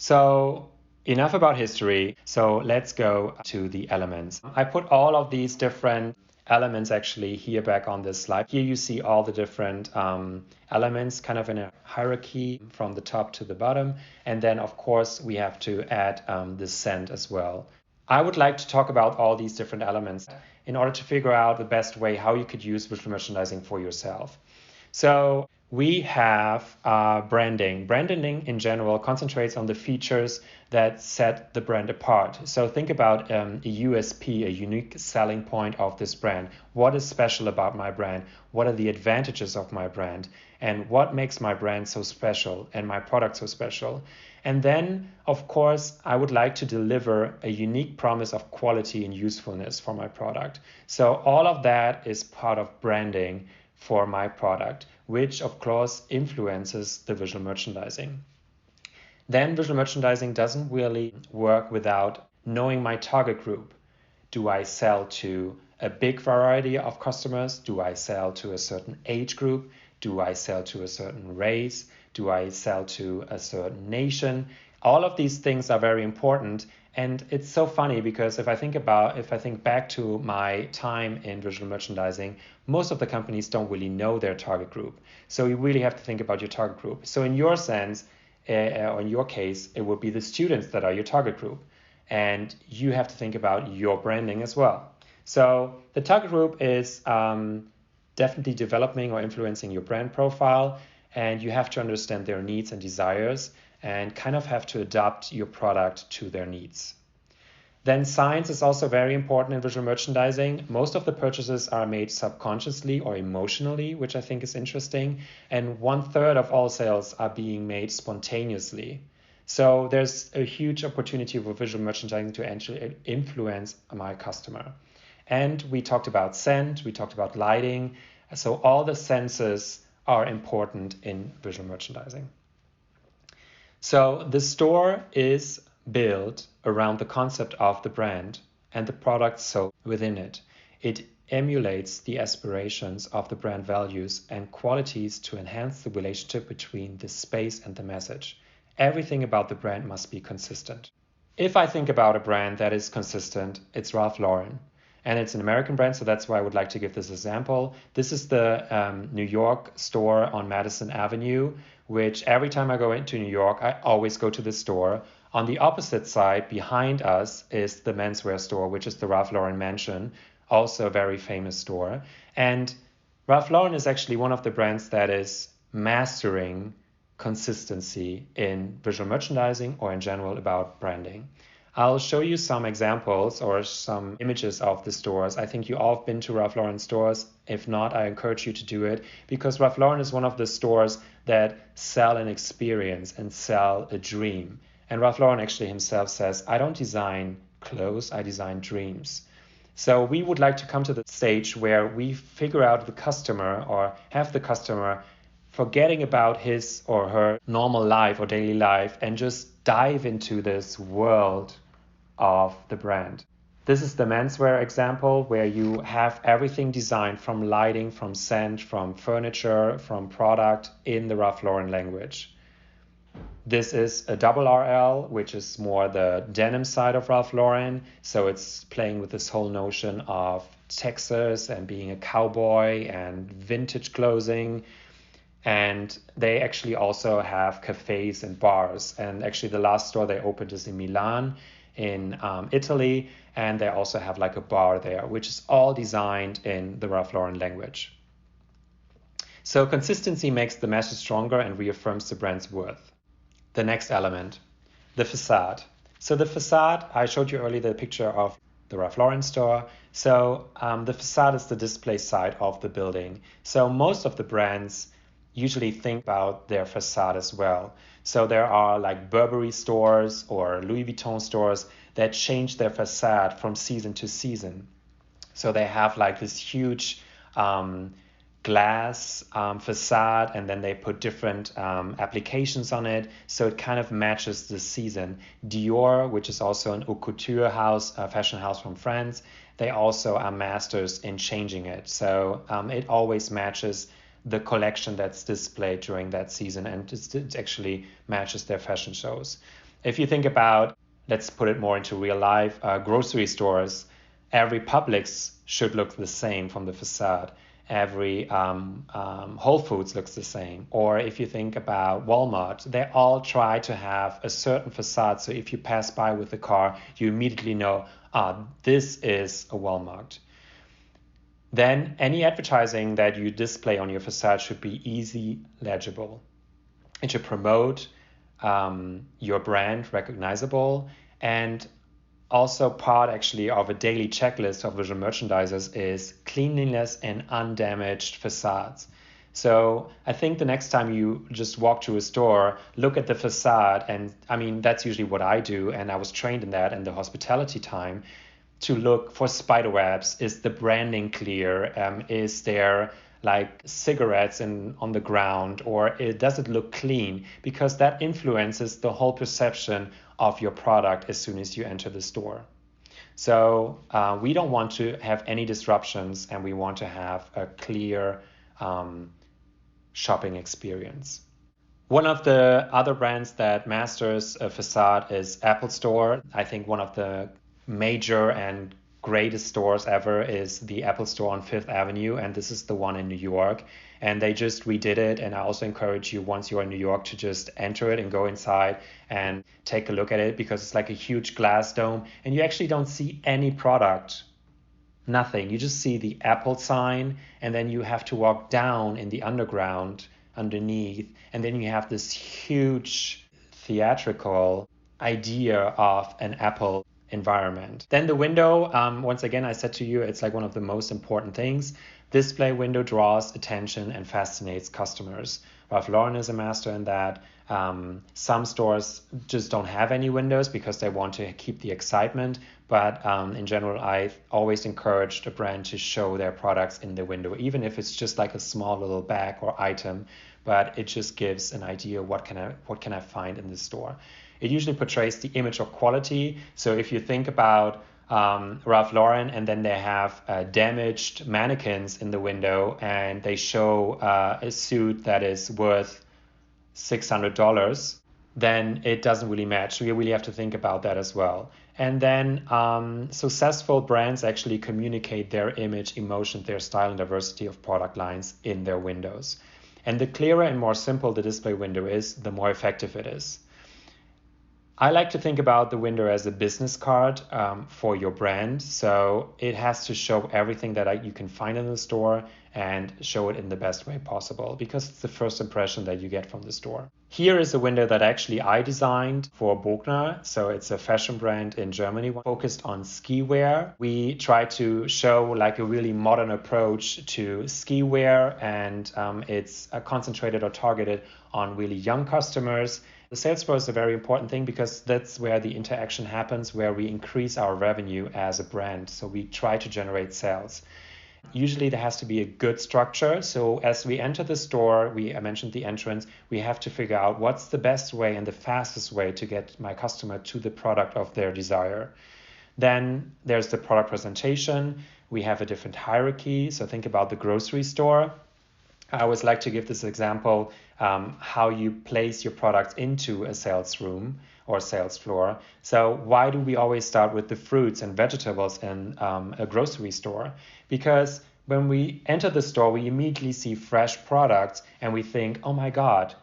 So enough about history. So let's go to the elements. I put all of these different elements actually here back on this slide. Here you see all the different elements kind of in a hierarchy from the top to the bottom. And then of course we have to add the scent as well. I would like to talk about all these different elements in order to figure out the best way how you could use visual merchandising for yourself. So we have branding. Branding in general concentrates on the features that set the brand apart. So think about a USP, a unique selling point of this brand. What is special about my brand? What are the advantages of my brand? And what makes my brand so special and my product so special? And then, of course, I would like to deliver a unique promise of quality and usefulness for my product. So all of that is part of branding for my product, which of course influences the visual merchandising. Then visual merchandising doesn't really work without knowing my target group. Do I sell to a big variety of customers? Do I sell to a certain age group? Do I sell to a certain race? Do I sell to a certain nation? All of these things are very important. And it's so funny because if I think back to my time in visual merchandising, most of the companies don't really know their target group. So you really have to think about your target group. So in your sense, or in your case, it would be the students that are your target group. And you have to think about your branding as well. So the target group is definitely developing or influencing your brand profile. And you have to understand their needs and desires and kind of have to adapt your product to their needs. Then science is also very important in visual merchandising. Most of the purchases are made subconsciously or emotionally, which I think is interesting. And 1/3 of all sales are being made spontaneously. So there's a huge opportunity for visual merchandising to actually influence my customer. And we talked about scent, we talked about lighting. So all the senses are important in visual merchandising. So the store is built around the concept of the brand and the products sold within it. It emulates the aspirations of the brand values and qualities to enhance the relationship between the space and the message. Everything about the brand must be consistent. If I think about a brand that is consistent, it's Ralph Lauren. And it's an American brand, so that's why I would like to give this example. This is the New York store on Madison Avenue, which every time I go into New York, I always go to the store. On the opposite side, behind us, is the menswear store, which is the Ralph Lauren Mansion, also a very famous store. And Ralph Lauren is actually one of the brands that is mastering consistency in visual merchandising or in general about branding. I'll show you some examples or some images of the stores. I think you all have been to Ralph Lauren stores. If not, I encourage you to do it because Ralph Lauren is one of the stores that sell an experience and sell a dream. And Ralph Lauren actually himself says, I don't design clothes, I design dreams. So we would like to come to the stage where we figure out the customer or have the customer forgetting about his or her normal life or daily life and just dive into this world of the brand. This is the menswear example where you have everything designed from lighting, from scent, from furniture, from product in the Ralph Lauren language. This is a double RL, which is more the denim side of Ralph Lauren. So it's playing with this whole notion of Texas and being a cowboy and vintage clothing. And they actually also have cafes and bars. And actually the last store they opened is in Milan in Italy. And they also have like a bar there, which is all designed in the Ralph Lauren language. So consistency makes the message stronger and reaffirms the brand's worth. The next element, the facade. So the facade, I showed you earlier the picture of the Ralph Lauren store. So the facade is the display side of the building. So most of the brands usually think about their facade as well. So there are like Burberry stores or Louis Vuitton stores that change their facade from season to season. So they have like this huge glass facade, and then they put different applications on it, so it kind of matches the season. Dior, which is also an haute couture house, a fashion house from France, they also are masters in changing it. So it always matches the collection that's displayed during that season, and it actually matches their fashion shows. If you think about, let's put it more into real life, grocery stores, every Publix should look the same from the facade. Every Whole Foods looks the same. Or if you think about Walmart, they all try to have a certain facade. So if you pass by with the car, you immediately know, this is a Walmart. Then any advertising that you display on your facade should be easy legible. It should promote your brand recognizable, and also part actually of a daily checklist of visual merchandisers is cleanliness and undamaged facades. So I think the next time you just walk to a store, look at the facade, and I mean, that's usually what I do, and I was trained in that in the hospitality time, to look for spider webs. Is the branding clear? Is there like cigarettes on the ground, or does it look clean? Because that influences the whole perception of your product as soon as you enter the store. So we don't want to have any disruptions, and we want to have a clear shopping experience. One of the other brands that masters a facade is Apple Store. I think one of the major and greatest stores ever is the Apple Store on Fifth Avenue, and this is the one in New York. And they just redid it, and I also encourage you, once you're in New York, to just enter it and go inside and take a look at it, because it's like a huge glass dome, and you actually don't see any product, nothing. You just see the Apple sign, and then you have to walk down in the underground underneath, and then you have this huge theatrical idea of an Apple environment. Then the window, once again, I said to you, it's like one of the most important things. Display window draws attention and fascinates customers. Ralph Lauren is a master in that. Some stores just don't have any windows because they want to keep the excitement. But in general, I always encouraged a brand to show their products in the window, even if it's just like a small little bag or item, but it just gives an idea what can I find in the store. It usually portrays the image of quality. So if you think about Ralph Lauren, and then they have damaged mannequins in the window, and they show a suit that is worth $600, then it doesn't really match. So you really have to think about that as well. And then successful brands actually communicate their image, emotion, their style, and diversity of product lines in their windows. And the clearer and more simple the display window is, the more effective it is. I like to think about the window as a business card for your brand. So it has to show everything that you can find in the store and show it in the best way possible, because it's the first impression that you get from the store. Here is a window that actually I designed for Bogner. So it's a fashion brand in Germany focused on ski wear. We try to show like a really modern approach to ski wear, and it's concentrated or targeted on really young customers. The sales floor is a very important thing because that's where the interaction happens, where we increase our revenue as a brand. So we try to generate sales. Usually there has to be a good structure. So as we enter the store, I mentioned the entrance, we have to figure out what's the best way and the fastest way to get my customer to the product of their desire. Then there's the product presentation. We have a different hierarchy. So think about the grocery store. I always like to give this example, how you place your products into a sales room or sales floor. So why do we always start with the fruits and vegetables in a grocery store? Because when we enter the store, we immediately see fresh products and we think, oh my God,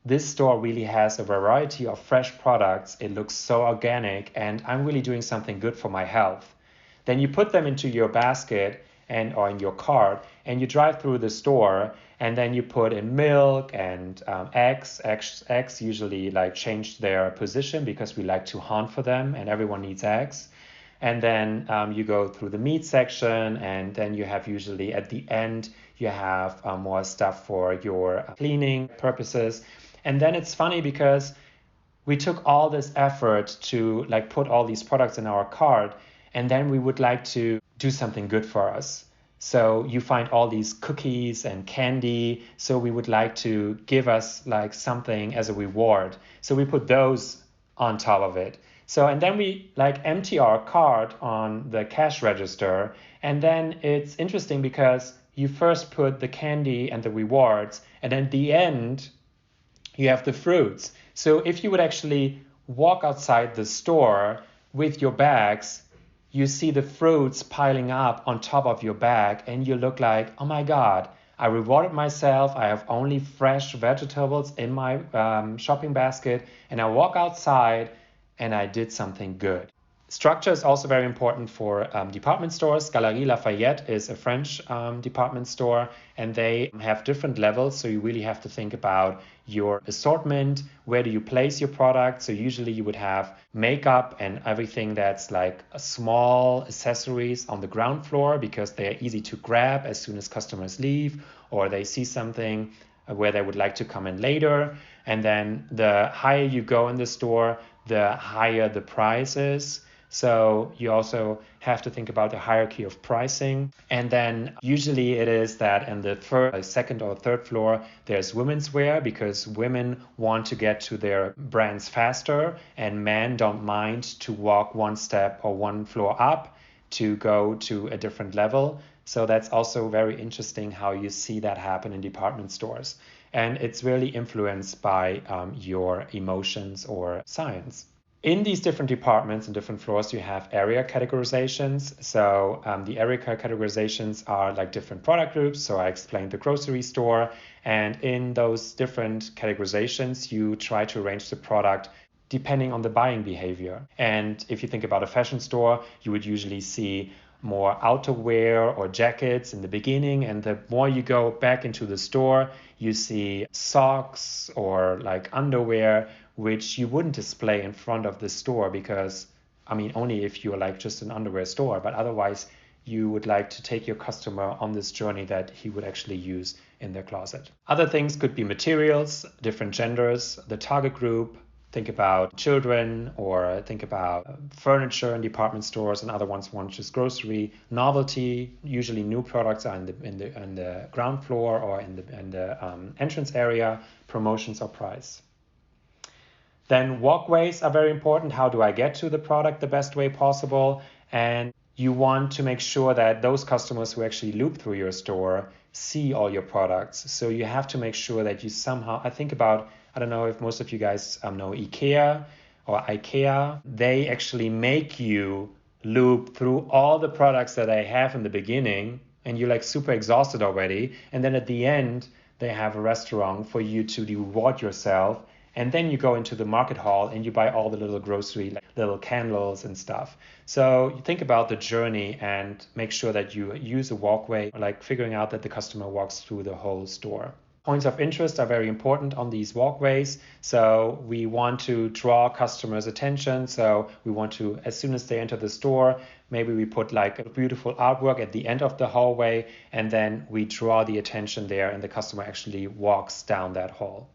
this store really has a variety of fresh products. It looks so organic, and I'm really doing something good for my health. Then you put them into your basket or in your cart, and you drive through the store, and then you put in milk and eggs. Eggs usually like change their position because we like to hunt for them, and everyone needs eggs. And then you go through the meat section, and then you have usually at the end, you have more stuff for your cleaning purposes. And then it's funny because we took all this effort to like put all these products in our cart, and then we would like to do something good for us. So you find all these cookies and candy. So we would like to give us like something as a reward. So we put those on top of it. So, and then we like empty our cart on the cash register. And then it's interesting because you first put the candy and the rewards, and at the end, you have the fruits. So if you would actually walk outside the store with your bags, you see the fruits piling up on top of your bag and you look like, oh my God, I rewarded myself. I have only fresh vegetables in my shopping basket, and I walk outside and I did something good. Structure is also very important for department stores. Galeries Lafayette is a French department store, and they have different levels. So you really have to think about your assortment. Where do you place your product? So usually you would have makeup and everything that's like small accessories on the ground floor because they're easy to grab as soon as customers leave or they see something where they would like to come in later. And then the higher you go in the store, the higher the price is. So you also have to think about the hierarchy of pricing. And then usually it is that in the second or third floor, there's women's wear because women want to get to their brands faster and men don't mind to walk one step or one floor up to go to a different level. So that's also very interesting how you see that happen in department stores. And it's really influenced by your emotions or science. In these different departments and different floors, you have area categorizations. So the area categorizations are like different product groups. So I explained the grocery store. And in those different categorizations, you try to arrange the product depending on the buying behavior. And if you think about a fashion store, you would usually see more outerwear or jackets in the beginning. And the more you go back into the store, you see socks or like underwear, which you wouldn't display in front of the store because, I mean, only if you're like just an underwear store, but otherwise you would like to take your customer on this journey that he would actually use in their closet. Other things could be materials, different genders, the target group. Think about children or think about furniture in department stores, and other ones want just grocery. Novelty, usually new products are in the ground floor or in the entrance area. Promotions or price. Then walkways are very important. How do I get to the product the best way possible? And you want to make sure that those customers who actually loop through your store see all your products. So you have to make sure that you somehow, I don't know if most of you guys know IKEA or IKEA. They actually make you loop through all the products that they have in the beginning and you're like super exhausted already. And then at the end, they have a restaurant for you to reward yourself. And then you go into the market hall and you buy all the little grocery, like little candles and stuff. So you think about the journey and make sure that you use a walkway, like figuring out that the customer walks through the whole store. Points of interest are very important on these walkways. So we want to draw customers' attention. So we want to, as soon as they enter the store, maybe we put like a beautiful artwork at the end of the hallway, and then we draw the attention there and the customer actually walks down that hall.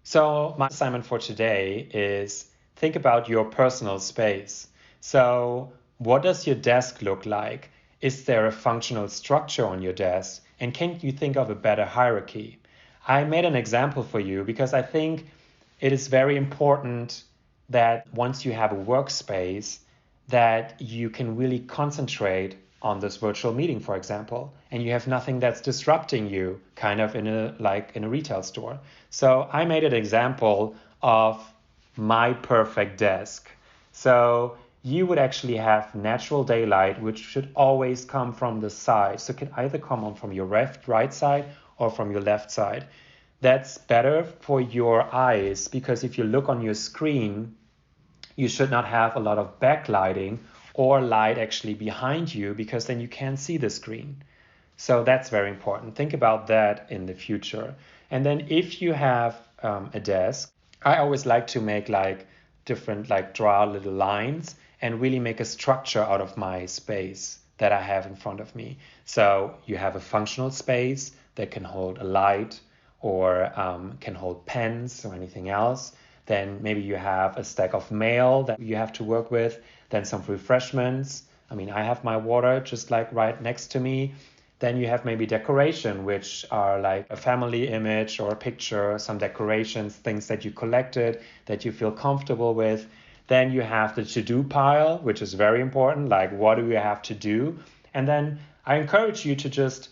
So my assignment for today is think about your personal space. So what does your desk look like? Is there a functional structure on your desk? And can you think of a better hierarchy? I made an example for you because I think it is very important that once you have a workspace that you can really concentrate on this virtual meeting, for example, and you have nothing that's disrupting you kind of in a retail store. So I made an example of my perfect desk. So you would actually have natural daylight, which should always come from the side. So it can either come on from your right side or from your left side. That's better for your eyes because if you look on your screen, you should not have a lot of backlighting or light actually behind you because then you can't see the screen. So that's very important. Think about that in the future. And then if you have a desk, I always like to make draw little lines and really make a structure out of my space that I have in front of me. So you have a functional space that can hold a light or can hold pens or anything else. Then maybe you have a stack of mail that you have to work with, then some refreshments. I mean, I have my water just like right next to me. Then you have maybe decoration, which are like a family image or a picture, some decorations, things that you collected that you feel comfortable with. Then you have the to-do pile, which is very important, like what do you have to do? And then I encourage you to just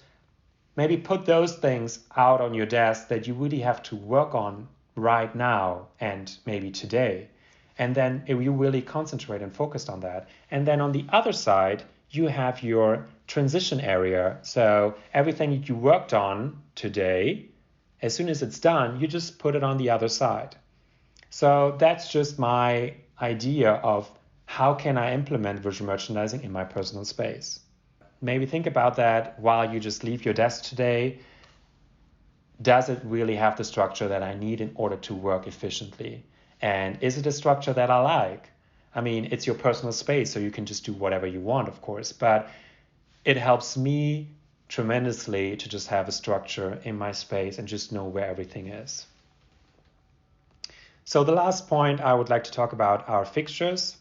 maybe put those things out on your desk that you really have to work on right now and maybe today. And then you really concentrate and focused on that. And then on the other side, you have your transition area. So everything you worked on today, as soon as it's done, you just put it on the other side. So that's just my idea of how can I implement visual merchandising in my personal space. Maybe think about that while you just leave your desk today. Does it really have the structure that I need in order to work efficiently? And is it a structure that I like? I mean, it's your personal space, so you can just do whatever you want, of course, but it helps me tremendously to just have a structure in my space and just know where everything is. So the last point I would like to talk about are fixtures.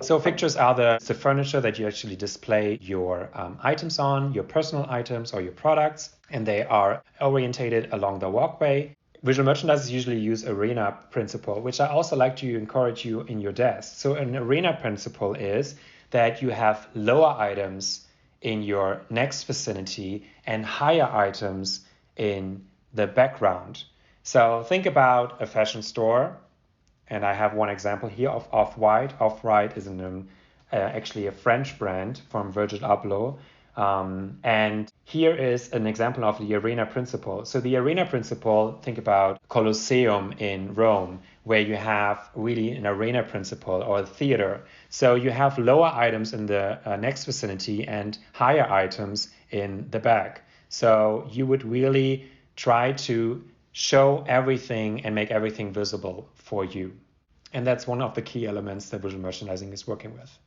So fixtures are the furniture that you actually display your items on, your personal items or your products, and they are orientated along the walkway. Visual merchandisers usually use arena principle, which I also like to encourage you in your desk. So an arena principle is that you have lower items in your next vicinity and higher items in the background. So think about a fashion store, and I have one example here of Off-White. Off-White is actually a French brand from Virgil Abloh. And here is an example of the arena principle. So the arena principle, think about Colosseum in Rome, where you have really an arena principle or a theater. So you have lower items in the next vicinity and higher items in the back. So you would really try to show everything and make everything visible for you. And that's one of the key elements that visual merchandising is working with.